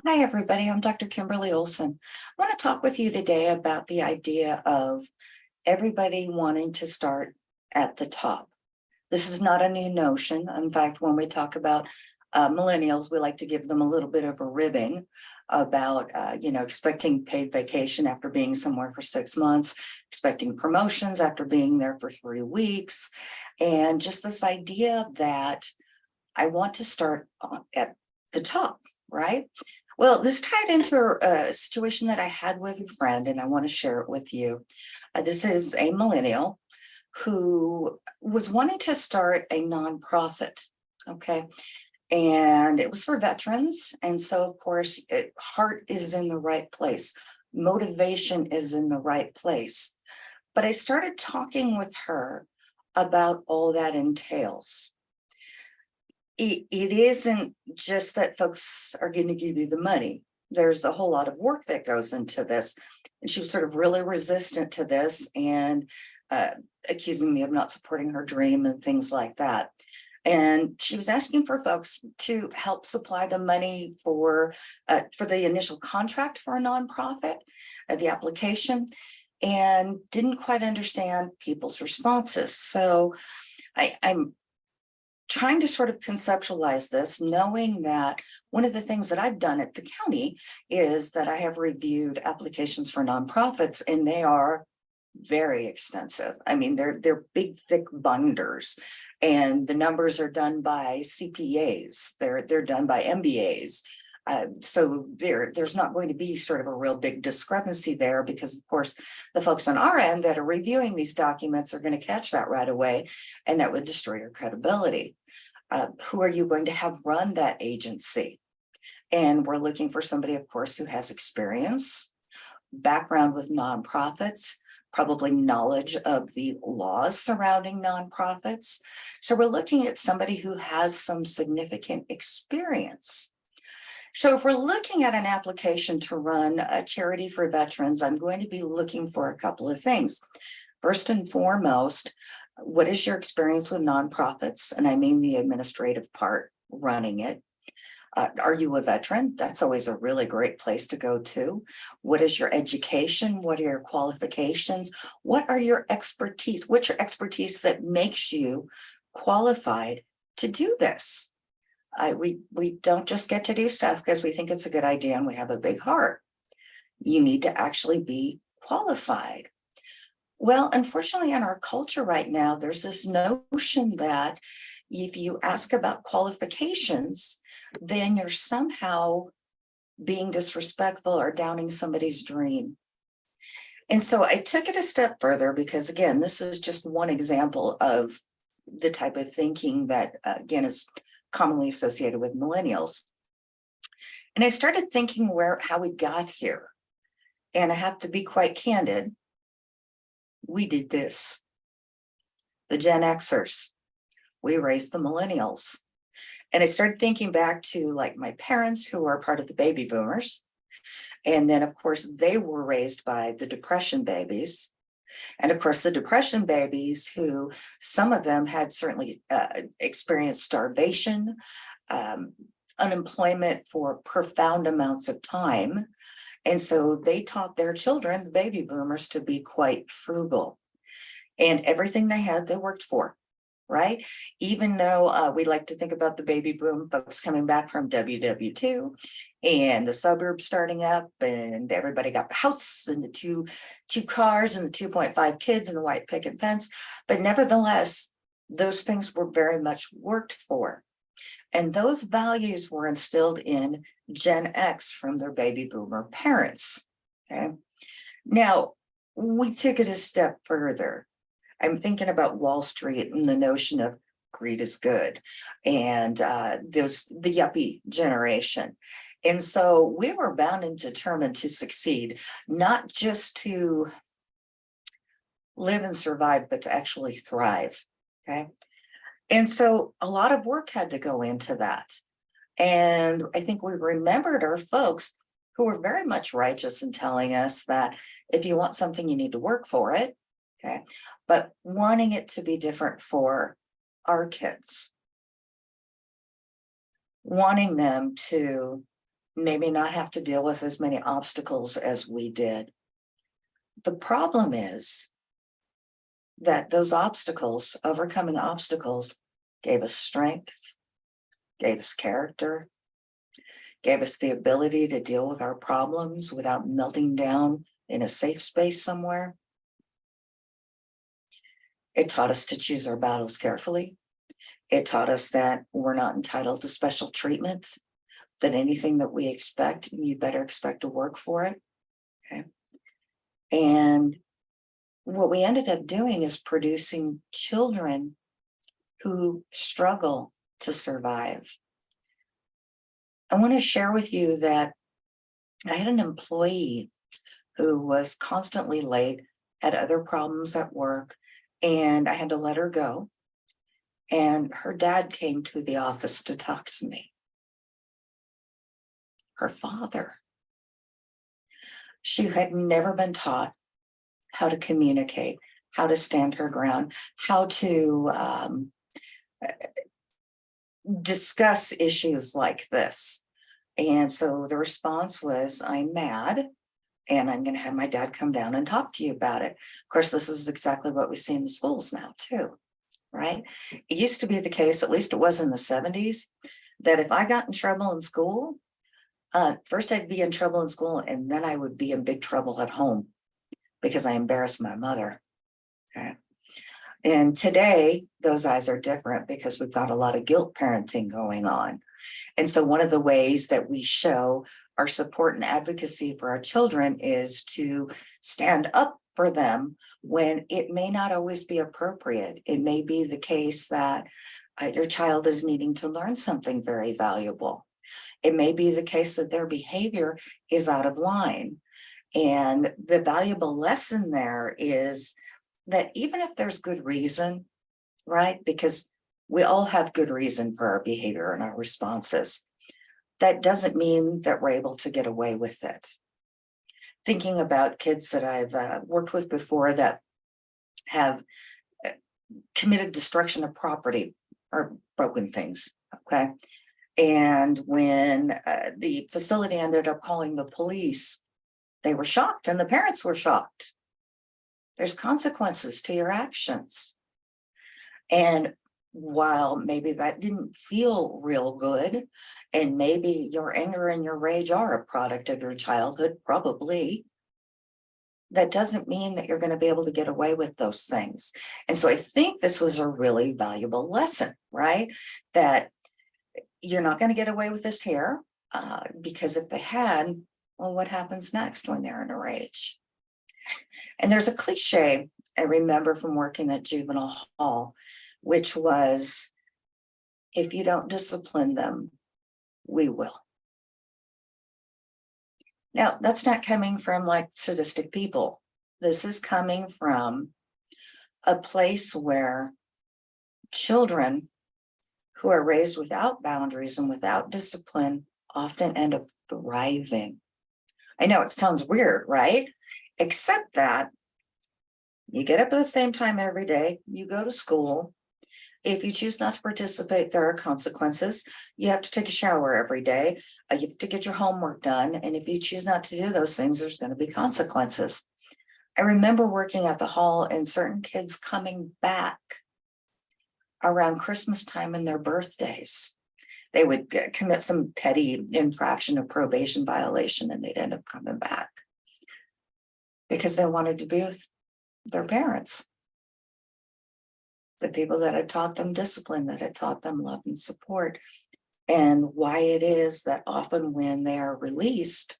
Hi, everybody. I'm Dr. Kimberly Olson. I want to talk with you today about the idea of everybody wanting to start at the top. This is not a new notion. In fact, when we talk about millennials, we like to give them a little bit of a ribbing about, expecting paid vacation after being somewhere for 6 months, expecting promotions after being there for 3 weeks, and just this idea that I want to start at the top, right? Well, this tied into a situation that I had with a friend, and I want to share it with you. This is a millennial who was wanting to start a nonprofit. Okay. And it was for veterans. And so, of course, heart is in the right place, motivation is in the right place. But I started talking with her about all that entails. It isn't just that folks are going to give you the money. There's a whole lot of work that goes into this. And she was sort of really resistant to this and uh, accusing me of not supporting her dream and things like that. And she was asking for folks to help supply the money for the initial contract for a nonprofit, the application, and didn't quite understand people's responses. So I'm trying to sort of conceptualize this, knowing that one of the things that I've done at the county is that I have reviewed applications for nonprofits, and they are very extensive. I mean, they're big, thick binders, and the numbers are done by CPAs. They're done by MBAs. So there's not going to be sort of a real big discrepancy there because, of course, the folks on our end that are reviewing these documents are going to catch that right away, and that would destroy your credibility. Who are you going to have run that agency? And we're looking for somebody, of course, who has experience, background with nonprofits, probably knowledge of the laws surrounding nonprofits. So we're looking at somebody who has some significant experience. So if we're looking at an application to run a charity for veterans, I'm going to be looking for a couple of things. First and foremost, what is your experience with nonprofits? And I mean the administrative part, running it. Are you a veteran? That's always a really great place to go to. What is your education? What are your qualifications? What are your expertise? What's your expertise that makes you qualified to do this? We don't just get to do stuff because we think it's a good idea and we have a big heart. You need to actually be qualified. Well, unfortunately, in our culture right now, there's this notion that if you ask about qualifications, then you're somehow being disrespectful or downing somebody's dream. And so I took it a step further because, again, this is just one example of the type of thinking that, again, is commonly associated with millennials. And I started thinking how we got here. And I have to be quite candid. We did this. The Gen Xers, we raised the millennials. And I started thinking back to like my parents who are part of the baby boomers. And then, of course, they were raised by the Depression babies. And of course, the Depression babies, who some of them had certainly experienced starvation, unemployment for profound amounts of time. And so they taught their children, the baby boomers, to be quite frugal. And everything they had, they worked for, right? Even though we like to think about the baby boom folks coming back from WW2 and the suburbs starting up, and everybody got the house and the two cars and the 2.5 kids and the white picket fence. But nevertheless, those things were very much worked for. And those values were instilled in Gen X from their baby boomer parents. Okay. Now, we took it a step further. I'm thinking about Wall Street and the notion of greed is good, and the yuppie generation. And so we were bound and determined to succeed, not just to live and survive, but to actually thrive. Okay. And so a lot of work had to go into that. And I think we remembered our folks who were very much righteous in telling us that if you want something, you need to work for it. Okay. But wanting it to be different for our kids, wanting them to maybe not have to deal with as many obstacles as we did. The problem is that those obstacles, overcoming obstacles, gave us strength, gave us character, gave us the ability to deal with our problems without melting down in a safe space somewhere. It taught us to choose our battles carefully. It taught us that we're not entitled to special treatment, that anything that we expect, you better expect to work for it. Okay. And what we ended up doing is producing children who struggle to survive. I want to share with you that I had an employee who was constantly late, had other problems at work, and I had to let her go. And her dad came to the office to talk to me. Her father. She had never been taught how to communicate, how to stand her ground, how to discuss issues like this. And so the response was, I'm mad, and I'm going to have my dad come down and talk to you about it. Of course, this is exactly what we see in the schools now, too, right? It used to be the case, at least it was in the 70s, that if I got in trouble in school, first I'd be in trouble in school, and then I would be in big trouble at home because I embarrassed my mother. Okay. And today, those eyes are different because we've got a lot of guilt parenting going on. And so one of the ways that we show our support and advocacy for our children is to stand up for them when it may not always be appropriate. It may be the case that your child is needing to learn something very valuable. It may be the case that their behavior is out of line. And the valuable lesson there is that even if there's good reason, right? Because we all have good reason for our behavior and our responses. That doesn't mean that we're able to get away with it. Thinking about kids that I've worked with before that have committed destruction of property or broken things, okay? And when the facility ended up calling the police, they were shocked and the parents were shocked. There's consequences to your actions. And while maybe that didn't feel real good, and maybe your anger and your rage are a product of your childhood, probably, that doesn't mean that you're going to be able to get away with those things. And so I think this was a really valuable lesson, right? That you're not going to get away with this here, because if they had, well, what happens next when they're in a rage? And there's a cliche I remember from working at juvenile hall, which was, if you don't discipline them, we will. Now, that's not coming from like sadistic people. This is coming from a place where children who are raised without boundaries and without discipline often end up thriving. I know it sounds weird, right? Except that you get up at the same time every day, you go to school. If you choose not to participate, there are consequences. You have to take a shower every day. You have to get your homework done. And if you choose not to do those things, there's going to be consequences. I remember working at the hall and certain kids coming back around Christmas time and their birthdays. They would commit some petty infraction of probation violation and they'd end up coming back because they wanted to be with their parents, the people that had taught them discipline, that had taught them love and support. And why it is that often when they are released,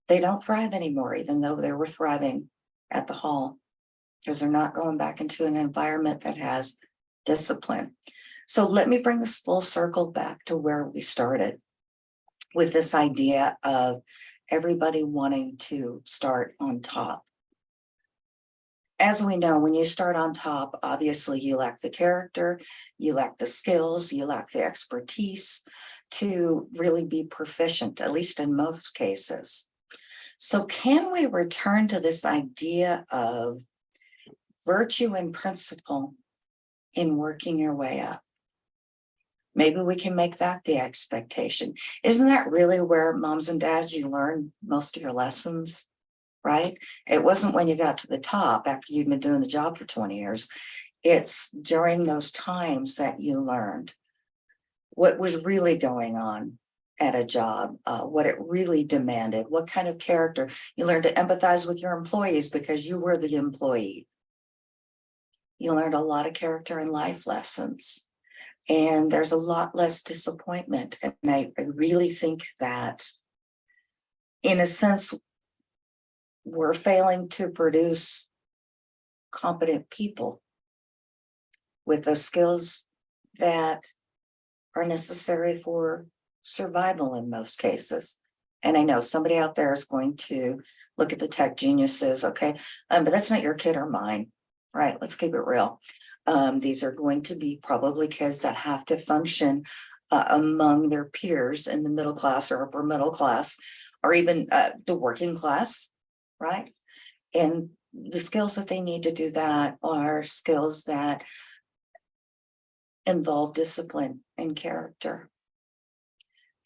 they don't thrive anymore, even though they were thriving at the hall, because they're not going back into an environment that has discipline. So let me bring this full circle back to where we started with this idea of everybody wanting to start on top. As we know, when you start on top, obviously you lack the character, you lack the skills, you lack the expertise to really be proficient, at least in most cases. So can we return to this idea of virtue and principle in working your way up? Maybe we can make that the expectation. Isn't that really where moms and dads, you learn most of your lessons, right? It wasn't when you got to the top after you'd been doing the job for 20 years. It's during those times that you learned what was really going on at a job, what it really demanded, what kind of character. You learned to empathize with your employees because you were the employee. You learned a lot of character and life lessons. And there's a lot less disappointment. And I really think that, in a sense, we're failing to produce competent people with those skills that are necessary for survival in most cases. And I know somebody out there is going to look at the tech geniuses, okay, but that's not your kid or mine, right? Let's keep it real. These are going to be probably kids that have to function among their peers in the middle class or upper middle class, or even the working class, right? And the skills that they need to do that are skills that involve discipline and character.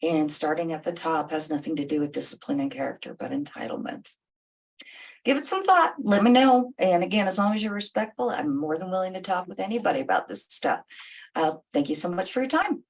And starting at the top has nothing to do with discipline and character, but entitlement. Give it some thought, let me know. And again, as long as you're respectful, I'm more than willing to talk with anybody about this stuff. Thank you so much for your time.